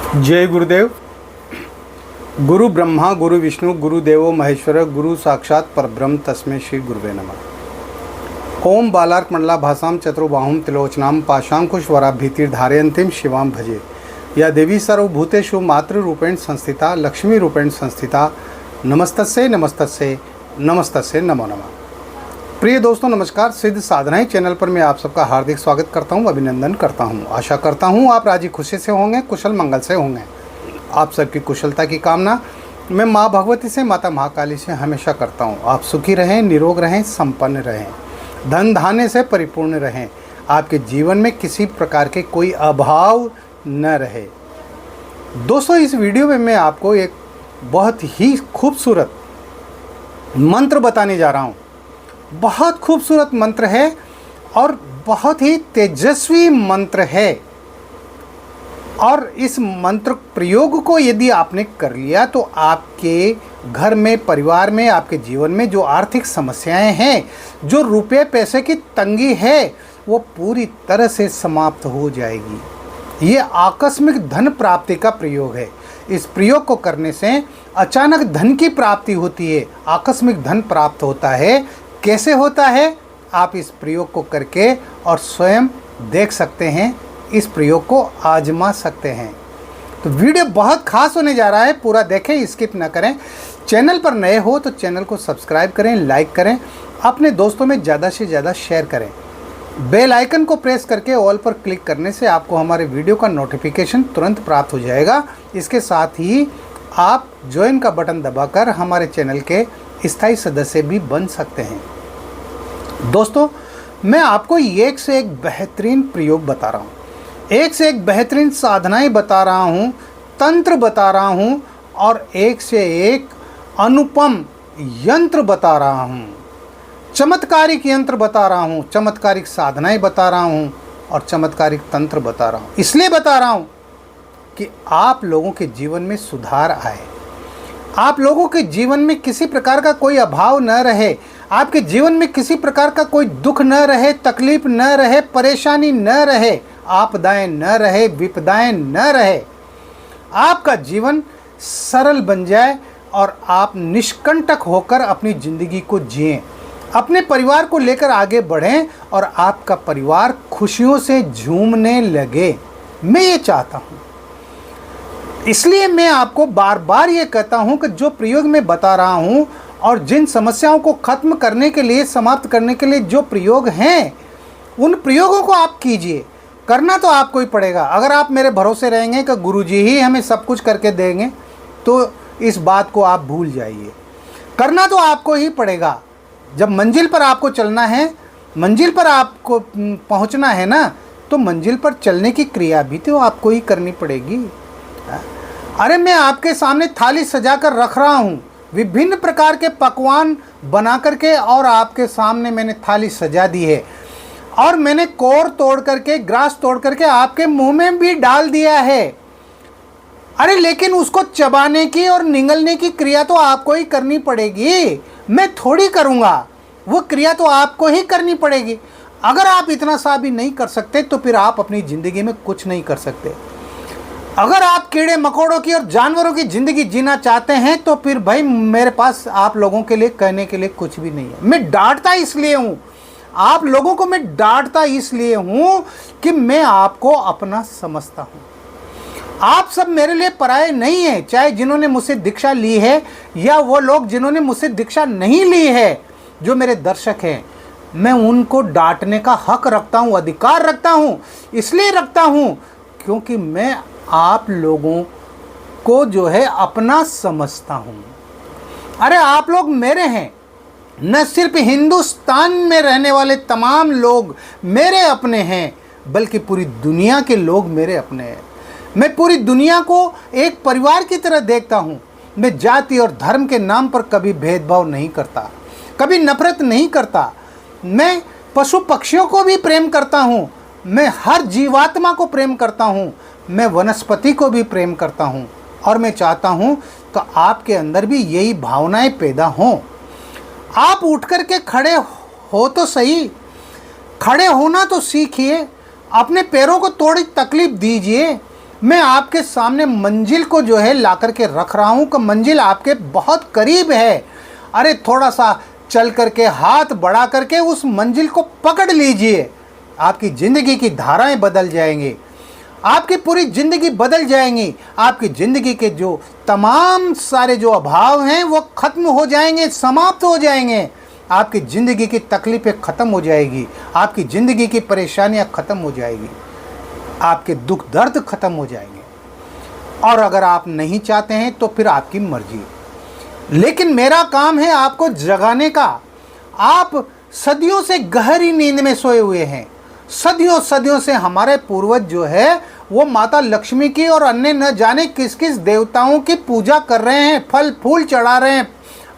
जय गुरुदेव। गुरु ब्रह्मा गुरु विष्णु गुरुदेवो महेश्वर गुरु साक्षात परब्रह्म तस्मै श्री गुरुवे नमः। ओम बालार्क मंडला भासाम चतुर्बाहुम त्रिलोचनाम पाशांकुशवराभीतिर्धारयन्तीं शिवाम भजे। या देवी सर्वभूतेषु मातृरूपेण संस्थिता लक्ष्मी रूपेण संस्थिता नमस्तस्यै नमस्तस्यै नमस्तस्यै नमो नमः। प्रिय दोस्तों नमस्कार। सिद्ध साधनाएं चैनल पर मैं आप सबका हार्दिक स्वागत करता हूं, अभिनंदन करता हूं। आशा करता हूं आप राजी खुशी से होंगे, कुशल मंगल से होंगे। आप सबकी कुशलता की कामना मैं माँ भगवती से, माता महाकाली से हमेशा करता हूं। आप सुखी रहें, निरोग रहें, संपन्न रहें, धन धान्य से परिपूर्ण रहें, आपके जीवन में किसी प्रकार के कोई अभाव न रहे। दोस्तों इस वीडियो में मैं आपको एक बहुत ही खूबसूरत मंत्र बताने जा रहा हूँ। बहुत खूबसूरत मंत्र है और बहुत ही तेजस्वी मंत्र है। और इस मंत्र प्रयोग को यदि आपने कर लिया तो आपके घर में, परिवार में, आपके जीवन में जो आर्थिक समस्याएं हैं, जो रुपये पैसे की तंगी है, वो पूरी तरह से समाप्त हो जाएगी। ये आकस्मिक धन प्राप्ति का प्रयोग है। इस प्रयोग को करने से अचानक धन की प्राप्ति होती है, आकस्मिक धन प्राप्त होता है। कैसे होता है आप इस प्रयोग को करके और स्वयं देख सकते हैं, इस प्रयोग को आजमा सकते हैं। तो वीडियो बहुत खास होने जा रहा है, पूरा देखें, स्किप ना करें। चैनल पर नए हो तो चैनल को सब्सक्राइब करें, लाइक करें, अपने दोस्तों में ज़्यादा से ज़्यादा शेयर करें। बेल आइकन को प्रेस करके ऑल पर क्लिक करने से आपको हमारे वीडियो का नोटिफिकेशन तुरंत प्राप्त हो जाएगा। इसके साथ ही आप ज्वाइन का बटन दबाकर हमारे चैनल के स्थायी सदस्य भी बन सकते हैं। दोस्तों मैं आपको एक से एक बेहतरीन प्रयोग बता रहा हूँ, एक से एक बेहतरीन साधनाएं बता रहा हूँ, तंत्र बता रहा हूँ और एक से एक अनुपम यंत्र बता रहा हूँ, चमत्कारिक यंत्र बता रहा हूँ, चमत्कारिक साधनाएं बता रहा हूँ और चमत्कारिक तंत्र बता रहा हूँ। इसलिए बता रहा हूँ कि आप लोगों के जीवन में सुधार आए, आप लोगों के जीवन में किसी प्रकार का कोई अभाव न रहे, आपके जीवन में किसी प्रकार का कोई दुख न रहे, तकलीफ न रहे, परेशानी न रहे, आपदाएं न रहे, विपदाएं न रहे। आपका जीवन सरल बन जाए और आप निष्कंटक होकर अपनी ज़िंदगी को जिएं, अपने परिवार को लेकर आगे बढ़ें और आपका परिवार खुशियों से झूमने लगे। मैं ये चाहता हूँ, इसलिए मैं आपको बार बार ये कहता हूँ कि जो प्रयोग मैं बता रहा हूँ और जिन समस्याओं को ख़त्म करने के लिए, समाप्त करने के लिए जो प्रयोग हैं, उन प्रयोगों को आप कीजिए। करना तो आपको ही पड़ेगा। अगर आप मेरे भरोसे रहेंगे कि गुरुजी ही हमें सब कुछ करके देंगे तो इस बात को आप भूल जाइए। करना तो आपको ही पड़ेगा। जब मंजिल पर आपको चलना है, मंजिल पर आपको पहुंचना है ना, तो मंजिल पर चलने की क्रिया भी तो आपको ही करनी पड़ेगी। अरे मैं आपके सामने थाली सजा कर रख रहा हूँ, विभिन्न प्रकार के पकवान बना करके, और आपके सामने मैंने थाली सजा दी है और मैंने कोर तोड़ करके, ग्रास तोड़ करके आपके मुंह में भी डाल दिया है। अरे लेकिन उसको चबाने की और निगलने की क्रिया तो आपको ही करनी पड़ेगी, मैं थोड़ी करूँगा। वो क्रिया तो आपको ही करनी पड़ेगी। अगर आप इतना सा भी नहीं कर सकते तो फिर आप अपनी ज़िंदगी में कुछ नहीं कर सकते। अगर आप कीड़े मकोड़ों की और जानवरों की ज़िंदगी जीना चाहते हैं तो फिर भाई मेरे पास आप लोगों के लिए कहने के लिए कुछ भी नहीं है। मैं डांटता इसलिए हूँ, आप लोगों को मैं डांटता इसलिए हूँ कि मैं आपको अपना समझता हूँ। आप सब मेरे लिए पराये नहीं हैं, चाहे जिन्होंने मुझसे दीक्षा ली है या वो लोग जिन्होंने मुझसे दीक्षा नहीं ली है, जो मेरे दर्शक हैं, मैं उनको डांटने का हक रखता हूँ, अधिकार रखता हूँ। इसलिए रखता हूँ क्योंकि मैं आप लोगों को जो है अपना समझता हूँ। अरे आप लोग मेरे हैं, न सिर्फ हिंदुस्तान में रहने वाले तमाम लोग मेरे अपने हैं, बल्कि पूरी दुनिया के लोग मेरे अपने हैं। मैं पूरी दुनिया को एक परिवार की तरह देखता हूँ। मैं जाति और धर्म के नाम पर कभी भेदभाव नहीं करता, कभी नफरत नहीं करता। मैं पशु पक्षियों को भी प्रेम करता हूँ, मैं हर जीवात्मा को प्रेम करता हूँ, मैं वनस्पति को भी प्रेम करता हूँ। और मैं चाहता हूँ कि आपके अंदर भी यही भावनाएं पैदा हों। आप उठ कर के खड़े हो तो सही, खड़े होना तो सीखिए, अपने पैरों को थोड़ी तकलीफ दीजिए, मैं आपके सामने मंजिल को जो है ला करके रख रहा हूँ कि मंजिल आपके बहुत करीब है। अरे थोड़ा सा चल करके हाथ बढ़ा करके उस मंजिल को पकड़ लीजिए, आपकी ज़िंदगी की धाराएं बदल जाएंगी, आपकी पूरी ज़िंदगी बदल जाएंगी। आपकी ज़िंदगी के जो तमाम सारे जो अभाव हैं वो ख़त्म हो जाएंगे, समाप्त हो जाएंगे। आपकी ज़िंदगी की तकलीफ़ें ख़त्म हो जाएगी, आपकी ज़िंदगी की परेशानियां ख़त्म हो जाएगी, आपके दुख दर्द ख़त्म हो जाएंगे। और अगर आप नहीं चाहते हैं तो फिर आपकी मर्जी, लेकिन मेरा काम है आपको जगाने का। आप सदियों से गहरी नींद में सोए हुए हैं। सदियों सदियों से हमारे पूर्वज जो है वो माता लक्ष्मी की और अन्य न जाने किस किस देवताओं की पूजा कर रहे हैं, फल फूल चढ़ा रहे हैं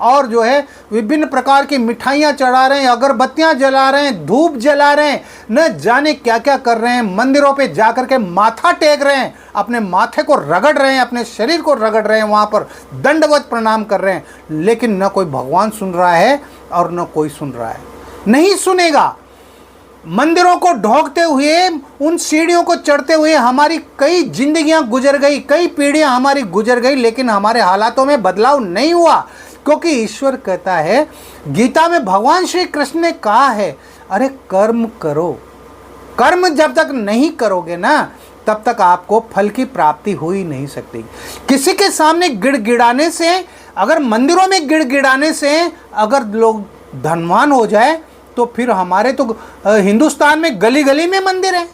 और जो है विभिन्न प्रकार की मिठाइयाँ चढ़ा रहे हैं, अगरबत्तियाँ जला रहे हैं, धूप जला रहे हैं, न जाने क्या क्या कर रहे हैं। मंदिरों पे जाकर के माथा टेक रहे हैं, अपने माथे को रगड़ रहे हैं, अपने शरीर को रगड़ रहे हैं, वहाँ पर दंडवत प्रणाम कर रहे हैं। लेकिन न कोई भगवान सुन रहा है और न कोई सुन रहा है, नहीं सुनेगा। मंदिरों को ढोकते हुए, उन सीढ़ियों को चढ़ते हुए हमारी कई जिंदगियां गुजर गई, कई पीढ़ियां हमारी गुजर गई, लेकिन हमारे हालातों में बदलाव नहीं हुआ। क्योंकि ईश्वर कहता है, गीता में भगवान श्री कृष्ण ने कहा है, अरे कर्म करो। कर्म जब तक नहीं करोगे ना तब तक आपको फल की प्राप्ति हो ही नहीं सकती। किसी के सामने गिड़गिड़ाने से, अगर मंदिरों में गिड़गिड़ाने से अगर लोग धनवान हो जाए तो फिर हमारे तो हिंदुस्तान में गली गली में मंदिर है।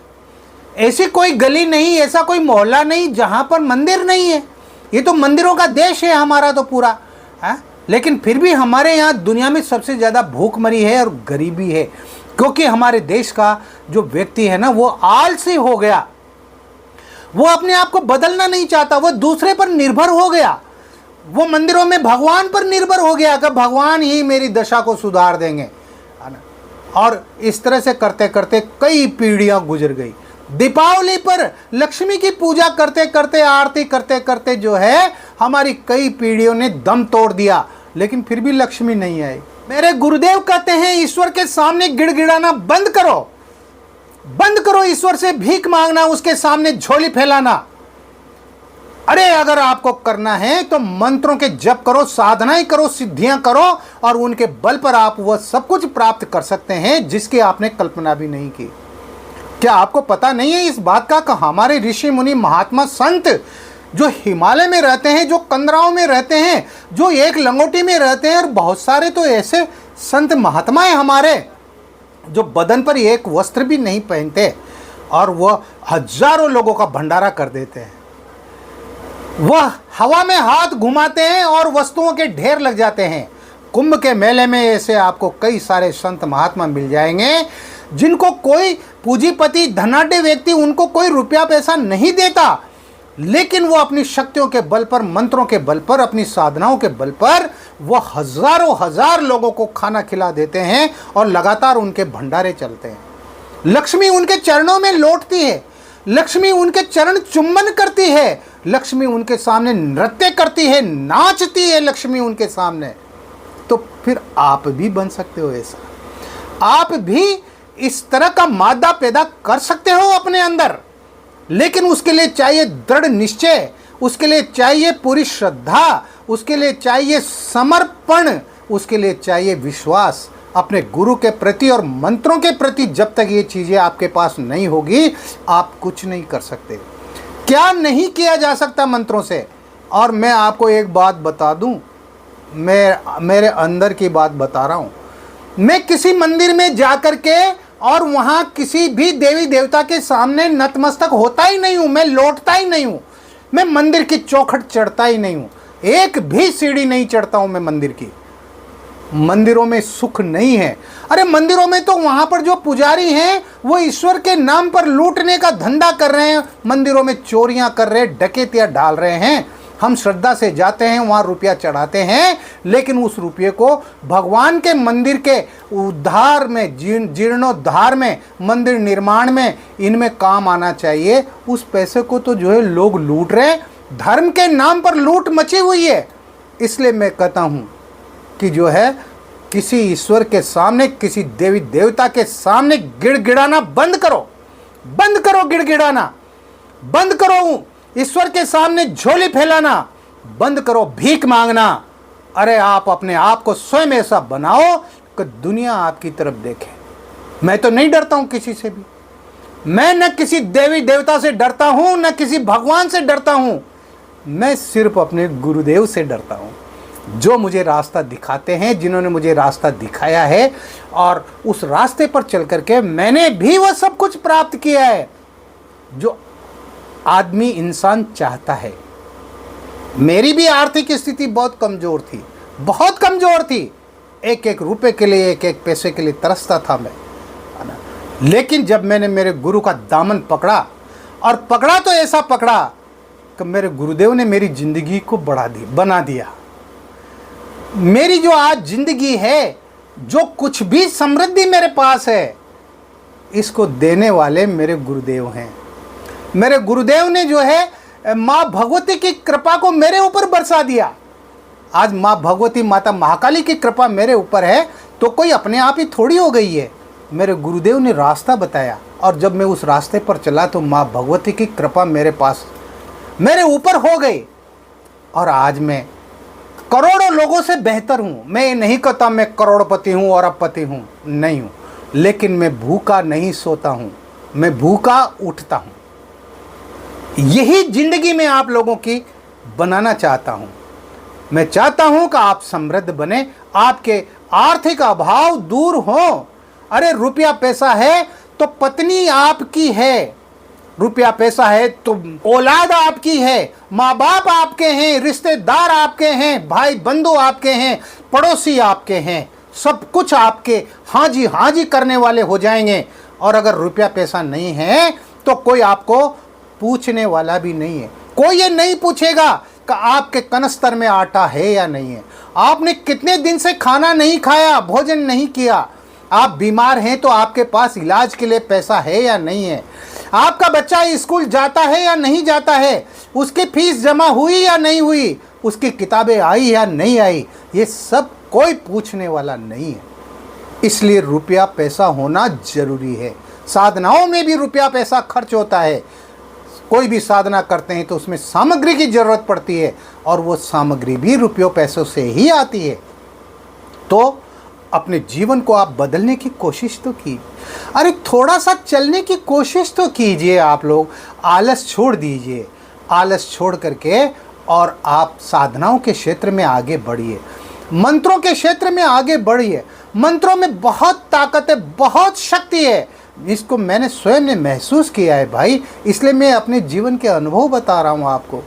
ऐसी कोई गली नहीं, ऐसा कोई मोहल्ला नहीं जहां पर मंदिर नहीं है। ये तो मंदिरों का देश है हमारा तो पूरा है। लेकिन फिर भी हमारे यहाँ दुनिया में सबसे ज़्यादा भूखमरी है और गरीबी है, क्योंकि हमारे देश का जो व्यक्ति है ना वो आलसी हो गया। वो अपने आप को बदलना नहीं चाहता, वो दूसरे पर निर्भर हो गया। वो मंदिरों में भगवान पर निर्भर हो गया कि भगवान ही मेरी दशा को सुधार देंगे। और इस तरह से करते करते कई पीढ़ियां गुजर गई। दीपावली पर लक्ष्मी की पूजा करते करते, आरती करते करते जो है हमारी कई पीढ़ियों ने दम तोड़ दिया, लेकिन फिर भी लक्ष्मी नहीं आई। मेरे गुरुदेव कहते हैं, ईश्वर के सामने गिड़गिड़ाना बंद करो, बंद करो ईश्वर से भीख मांगना, उसके सामने झोली फैलाना। अरे अगर आपको करना है तो मंत्रों के जप करो, साधनाएं करो, सिद्धियां करो, और उनके बल पर आप वह सब कुछ प्राप्त कर सकते हैं जिसकी आपने कल्पना भी नहीं की। क्या आपको पता नहीं है इस बात का कि हमारे ऋषि मुनि महात्मा संत जो हिमालय में रहते हैं, जो कंदराओं में रहते हैं, जो एक लंगोटी में रहते हैं, और बहुत सारे तो ऐसे संत महात्माएं हमारे जो बदन पर एक वस्त्र भी नहीं पहनते और वह हजारों लोगों का भंडारा कर देते हैं। वह हवा में हाथ घुमाते हैं और वस्तुओं के ढेर लग जाते हैं। कुंभ के मेले में ऐसे आपको कई सारे संत महात्मा मिल जाएंगे जिनको कोई पूंजीपति धनाढ्य व्यक्ति उनको कोई रुपया पैसा नहीं देता, लेकिन वो अपनी शक्तियों के बल पर, मंत्रों के बल पर, अपनी साधनाओं के बल पर वो हजारों हजार लोगों को खाना खिला देते हैं और लगातार उनके भंडारे चलते हैं। लक्ष्मी उनके चरणों में लौटती है, लक्ष्मी उनके चरण चुंबन करती है, लक्ष्मी उनके सामने नृत्य करती है, नाचती है लक्ष्मी उनके सामने। तो फिर आप भी बन सकते हो ऐसा, आप भी इस तरह का मादा पैदा कर सकते हो अपने अंदर, लेकिन उसके लिए चाहिए दृढ़ निश्चय, उसके लिए चाहिए पूरी श्रद्धा, उसके लिए चाहिए समर्पण, उसके लिए चाहिए विश्वास अपने गुरु के प्रति और मंत्रों के प्रति। जब तक ये चीज़ें आपके पास नहीं होगी आप कुछ नहीं कर सकते। क्या नहीं किया जा सकता मंत्रों से। और मैं आपको एक बात बता दूं, मैं मेरे अंदर की बात बता रहा हूं। मैं किसी मंदिर में जाकर के और वहां किसी भी देवी देवता के सामने नतमस्तक होता ही नहीं हूं, मैं लौटता ही नहीं हूं, मैं मंदिर की चौखट चढ़ता ही नहीं हूं, एक भी सीढ़ी नहीं चढ़ता हूं मैं मंदिर की। मंदिरों में सुख नहीं है। अरे मंदिरों में तो वहां पर जो पुजारी हैं वो ईश्वर के नाम पर लूटने का धंधा कर रहे हैं, मंदिरों में चोरियां कर रहे हैं, डकैतियां डाल रहे हैं। हम श्रद्धा से जाते हैं, वहाँ रुपया चढ़ाते हैं, लेकिन उस रुपये को भगवान के मंदिर के उद्धार में, जीर्णोद्धार में, मंदिर निर्माण में, इनमें काम आना चाहिए। उस पैसे को तो जो है लोग लूट रहे हैं, धर्म के नाम पर लूट मची हुई है। इसलिए मैं कहता हूँ कि जो है किसी ईश्वर के सामने, किसी देवी देवता के सामने गिड़गिड़ाना बंद करो, बंद करो गिड़गिड़ाना, बंद करो ईश्वर के सामने झोली फैलाना बंद करो, भीख मांगना। अरे आप अपने आप को स्वयं ऐसा बनाओ कि दुनिया आपकी तरफ देखे। मैं तो नहीं डरता हूं किसी से भी। मैं न किसी देवी देवता से डरता हूं, न किसी भगवान से डरता हूं। मैं सिर्फ अपने गुरुदेव से डरता हूं, जो मुझे रास्ता दिखाते हैं, जिन्होंने मुझे रास्ता दिखाया है। और उस रास्ते पर चल करके मैंने भी वह सब कुछ प्राप्त किया है जो आदमी इंसान चाहता है। मेरी भी आर्थिक स्थिति बहुत कमज़ोर थी, बहुत कमज़ोर थी। एक एक रुपए के लिए, एक एक पैसे के लिए तरसता था मैं, है ना। लेकिन जब मैंने मेरे गुरु का दामन पकड़ा, और पकड़ा तो ऐसा पकड़ा कि मेरे गुरुदेव ने मेरी ज़िंदगी को बना दिया। मेरी जो आज ज़िंदगी है, जो कुछ भी समृद्धि मेरे पास है, इसको देने वाले मेरे गुरुदेव हैं। मेरे गुरुदेव ने जो है माँ भगवती की कृपा को मेरे ऊपर बरसा दिया। आज माँ भगवती, माता महाकाली की कृपा मेरे ऊपर है तो कोई अपने आप ही थोड़ी हो गई है। मेरे गुरुदेव ने रास्ता बताया, और जब मैं उस रास्ते पर चला तो माँ भगवती की कृपा मेरे ऊपर हो गई। और आज मैं करोड़ों लोगों से बेहतर हूँ। मैं ये नहीं कहता मैं करोड़पति हूँ और अरबपति हूँ, नहीं हूँ। लेकिन मैं भूखा नहीं सोता हूँ, मैं भूखा उठता हूँ। यही जिंदगी में आप लोगों की बनाना चाहता हूँ। मैं चाहता हूँ कि आप समृद्ध बने, आपके आर्थिक अभाव दूर हो। अरे रुपया पैसा है तो पत्नी आपकी है, रुपया पैसा है तो औलाद आपकी है, माँ बाप आपके हैं, रिश्तेदार आपके हैं, भाई बंधु आपके हैं, पड़ोसी आपके हैं, सब कुछ आपके हाँ जी करने वाले हो जाएंगे। और अगर रुपया पैसा नहीं है तो कोई आपको पूछने वाला भी नहीं है। कोई ये नहीं पूछेगा कि आपके कनस्तर में आटा है या नहीं है, आपने कितने दिन से खाना नहीं खाया, भोजन नहीं किया, आप बीमार हैं तो आपके पास इलाज के लिए पैसा है या नहीं है, आपका बच्चा स्कूल जाता है या नहीं जाता है, उसकी फीस जमा हुई या नहीं हुई, उसकी किताबें आई या नहीं आई, ये सब कोई पूछने वाला नहीं है। इसलिए रुपया पैसा होना जरूरी है। साधनाओं में भी रुपया पैसा खर्च होता है। कोई भी साधना करते हैं तो उसमें सामग्री की जरूरत पड़ती है, और वो सामग्री भी रुपयों पैसों से ही आती है। तो अपने जीवन को आप बदलने की कोशिश तो कीजिए। अरे थोड़ा सा चलने की कोशिश तो कीजिए। आप लोग आलस छोड़ दीजिए, आलस छोड़ करके और आप साधनाओं के क्षेत्र में आगे बढ़िए, मंत्रों के क्षेत्र में आगे बढ़िए। मंत्रों में बहुत ताकत है, बहुत शक्ति है। इसको मैंने स्वयं ने महसूस किया है भाई, इसलिए मैं अपने जीवन के अनुभव बता रहा हूँ आपको।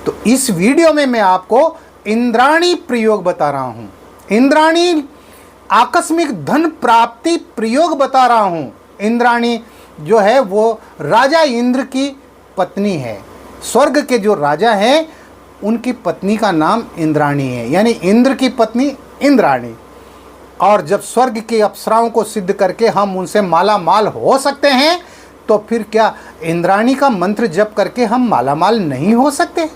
तो इस वीडियो में मैं आपको इंद्राणी प्रयोग बता रहा हूँ, इंद्राणी आकस्मिक धन प्राप्ति प्रयोग बता रहा हूँ। इंद्राणी जो है वो राजा इंद्र की पत्नी है। स्वर्ग के जो राजा हैं उनकी पत्नी का नाम इंद्राणी है, यानी इंद्र की पत्नी इंद्राणी। और जब स्वर्ग की अप्सराओं को सिद्ध करके हम उनसे माला माल हो सकते हैं, तो फिर क्या इंद्राणी का मंत्र जप करके हम माला माल नहीं हो सकते?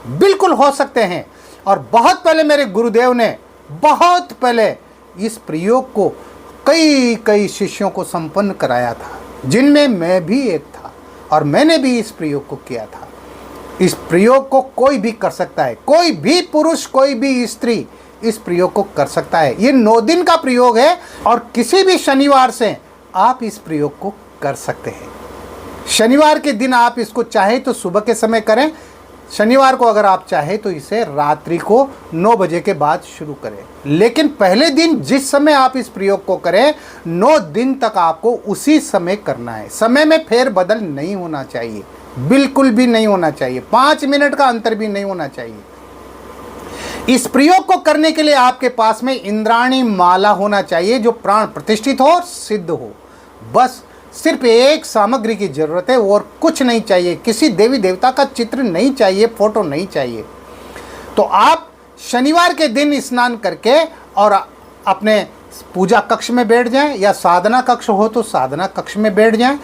बिल्कुल हो सकते हैं। और बहुत पहले मेरे गुरुदेव ने, बहुत पहले इस प्रयोग को कई शिष्यों को संपन्न कराया था, जिनमें मैं भी एक था, और मैंने भी इस प्रयोग को किया था। इस प्रयोग को कोई भी कर सकता है, कोई भी पुरुष, कोई भी स्त्री इस प्रयोग को कर सकता है। ये 9 दिन का प्रयोग है, और किसी भी शनिवार से आप इस प्रयोग को कर सकते हैं। शनिवार के दिन आप इसको चाहे तो सुबह के समय करें, शनिवार को अगर आप चाहे तो इसे रात्रि को 9 बजे के बाद शुरू करें। लेकिन पहले दिन जिस समय आप इस प्रयोग को करें, 9 दिन तक आपको उसी समय करना है। समय में फेरबदल नहीं होना चाहिए, बिल्कुल भी नहीं होना चाहिए, 5 मिनट का अंतर भी नहीं होना चाहिए। इस प्रयोग को करने के लिए आपके पास में इंद्राणी माला होना चाहिए, जो प्राण प्रतिष्ठित हो और सिद्ध हो। बस सिर्फ एक सामग्री की जरूरत है, और कुछ नहीं चाहिए। किसी देवी देवता का चित्र नहीं चाहिए, फोटो नहीं चाहिए। तो आप शनिवार के दिन स्नान करके और अपने पूजा कक्ष में बैठ जाएं, या साधना कक्ष हो तो साधना कक्ष में बैठ जाएं।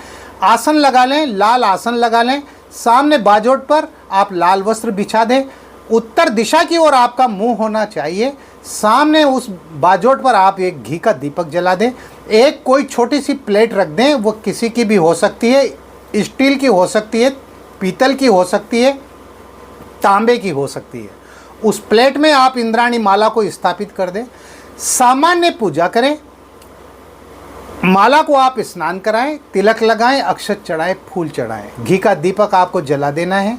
आसन लगा लें, लाल आसन लगा लें। सामने बाजोट पर आप लाल वस्त्र बिछा दें। उत्तर दिशा की ओर आपका मुंह होना चाहिए। सामने उस बाजोट पर आप एक घी का दीपक जला दें। एक कोई छोटी सी प्लेट रख दें, वो किसी की भी हो सकती है, स्टील की हो सकती है, पीतल की हो सकती है, तांबे की हो सकती है। उस प्लेट में आप इंद्राणी माला को स्थापित कर दें, सामान्य पूजा करें, माला को आप स्नान कराएं, तिलक लगाएं, अक्षत चढ़ाएं, फूल चढ़ाएं, घी का दीपक आपको जला देना है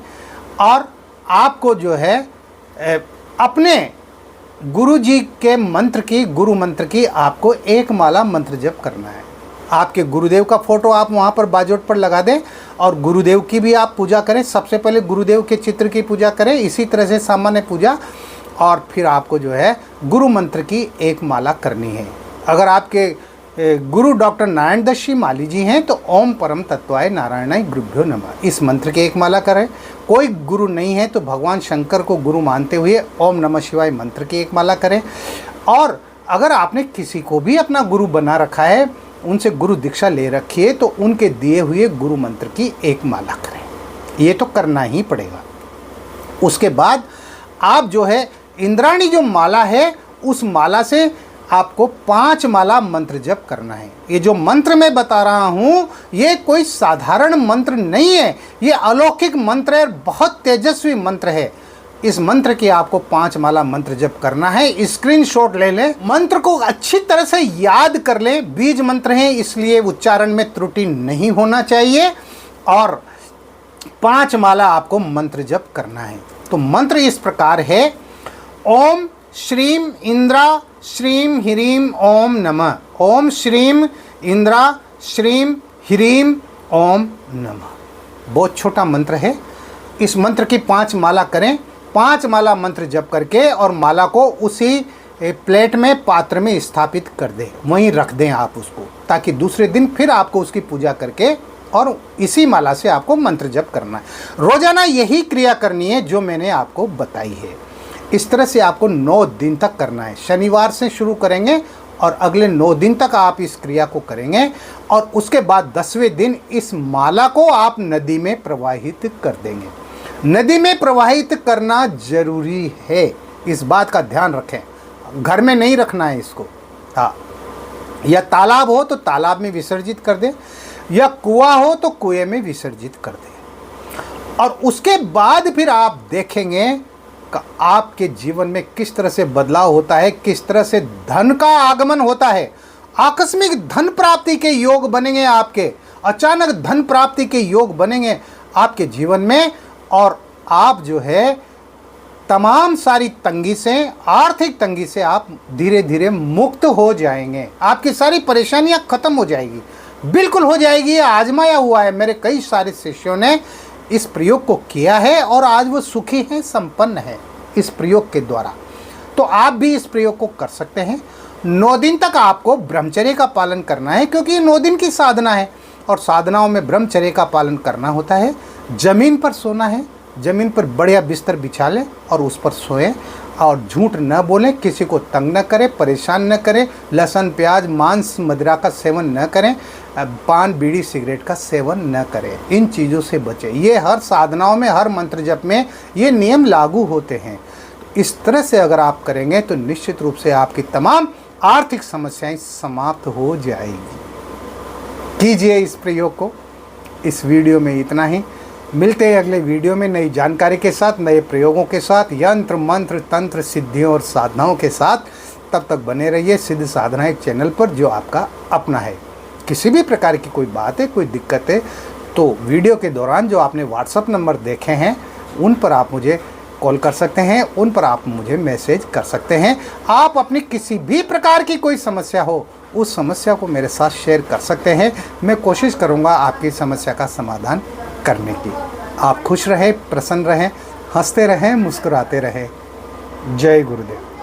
और आपको जो है अपने गुरु जी के मंत्र की, गुरु मंत्र की आपको एक माला मंत्र जप करना है। आपके गुरुदेव का फोटो आप वहाँ पर बाजोट पर लगा दें और गुरुदेव की भी आप पूजा करें। सबसे पहले गुरुदेव के चित्र की पूजा करें, इसी तरह से सामान्य पूजा, और फिर आपको जो है गुरु मंत्र की एक माला करनी है। अगर आपके गुरु डॉक्टर नारायण दत्त जी माली जी हैं तो ओम परम तत्वाय नारायणाय गुरुभ्यो नमः इस मंत्र की एक माला करें। कोई गुरु नहीं है तो भगवान शंकर को गुरु मानते हुए ओम नमः शिवाय मंत्र की एक माला करें। और अगर आपने किसी को भी अपना गुरु बना रखा है, उनसे गुरु दीक्षा ले रखी है, तो उनके दिए हुए गुरु मंत्र की एक माला करें। ये तो करना ही पड़ेगा। उसके बाद आप जो है इंद्राणी जो माला है, उस माला से आपको 5 माला मंत्र जप करना है। ये जो मंत्र मैं बता रहा हूँ, ये कोई साधारण मंत्र नहीं है, ये अलौकिक मंत्र है, बहुत तेजस्वी मंत्र है। इस मंत्र की आपको 5 माला मंत्र जप करना है। स्क्रीनशॉट ले लें, मंत्र को अच्छी तरह से याद कर लें। बीज मंत्र है, इसलिए उच्चारण में त्रुटि नहीं होना चाहिए। और 5 माला आपको मंत्र जप करना है। तो मंत्र इस प्रकार है, ओम श्रीम इंद्रा श्रीम ह्रीम ओम नमः। ओम श्रीम इंद्रा श्रीम ह्रीम ओम नमः। बहुत छोटा मंत्र है। इस मंत्र की 5 माला करें। 5 माला मंत्र जप करके और माला को उसी प्लेट में, पात्र में स्थापित कर दें, वहीं रख दें आप उसको, ताकि दूसरे दिन फिर आपको उसकी पूजा करके और इसी माला से आपको मंत्र जप करना है। रोजाना यही क्रिया करनी है जो मैंने आपको बताई है। इस तरह से आपको 9 दिन तक करना है। शनिवार से शुरू करेंगे और अगले 9 दिन तक आप इस क्रिया को करेंगे और उसके बाद 10वें दिन इस माला को आप नदी में प्रवाहित कर देंगे। नदी में प्रवाहित करना जरूरी है, इस बात का ध्यान रखें। घर में नहीं रखना है इसको। हाँ, या तालाब हो तो तालाब में विसर्जित कर दें, या कुआं हो तो कुएं में विसर्जित कर दें। और उसके बाद फिर आप देखेंगे कि आपके जीवन में किस तरह से बदलाव होता है, किस तरह से धन का आगमन होता है। आकस्मिक धन प्राप्ति के योग बनेंगे आपके, अचानक धन प्राप्ति के योग बनेंगे आपके जीवन में, और आप जो है तमाम सारी तंगी से, आर्थिक तंगी से आप धीरे धीरे मुक्त हो जाएंगे। आपकी सारी परेशानियां खत्म हो जाएगी, बिल्कुल हो जाएगी। ये आजमाया हुआ है। मेरे कई सारे शिष्यों ने इस प्रयोग को किया है और आज वो सुखी हैं, संपन्न है इस प्रयोग के द्वारा। तो आप भी इस प्रयोग को कर सकते हैं। 9 दिन तक आपको ब्रह्मचर्य का पालन करना है, क्योंकि ये 9 दिन की साधना है और साधनाओं में ब्रह्मचर्य का पालन करना होता है। ज़मीन पर सोना है, ज़मीन पर बढ़िया बिस्तर बिछा लें और उस पर सोएं और झूठ न बोलें, किसी को तंग न करें, परेशान न करें, लहसुन प्याज मांस मदिरा का सेवन न करें, पान बीड़ी सिगरेट का सेवन न करें। इन चीज़ों से बचें। ये हर साधनाओं में, हर मंत्र जप में ये नियम लागू होते हैं। इस तरह से अगर आप करेंगे तो निश्चित रूप से आपकी तमाम आर्थिक समस्याएं समाप्त हो जाएगी। कीजिए इस प्रयोग को। इस वीडियो में इतना ही। मिलते हैं अगले वीडियो में नई जानकारी के साथ, नए प्रयोगों के साथ, यंत्र मंत्र तंत्र सिद्धियों और साधनाओं के साथ। तब तक बने रहिए सिद्ध साधनाएं चैनल पर, जो आपका अपना है। किसी भी प्रकार की कोई बात है, कोई दिक्कत है, तो वीडियो के दौरान जो आपने व्हाट्सएप नंबर देखे हैं उन पर आप मुझे कॉल कर सकते हैं, उन पर आप मुझे मैसेज कर सकते हैं। आप अपनी किसी भी प्रकार की कोई समस्या हो, उस समस्या को मेरे साथ शेयर कर सकते हैं। मैं कोशिश करूंगा आपकी समस्या का समाधान करने की। आप खुश रहें, प्रसन्न रहें, हंसते रहें, मुस्कुराते रहें। जय गुरुदेव।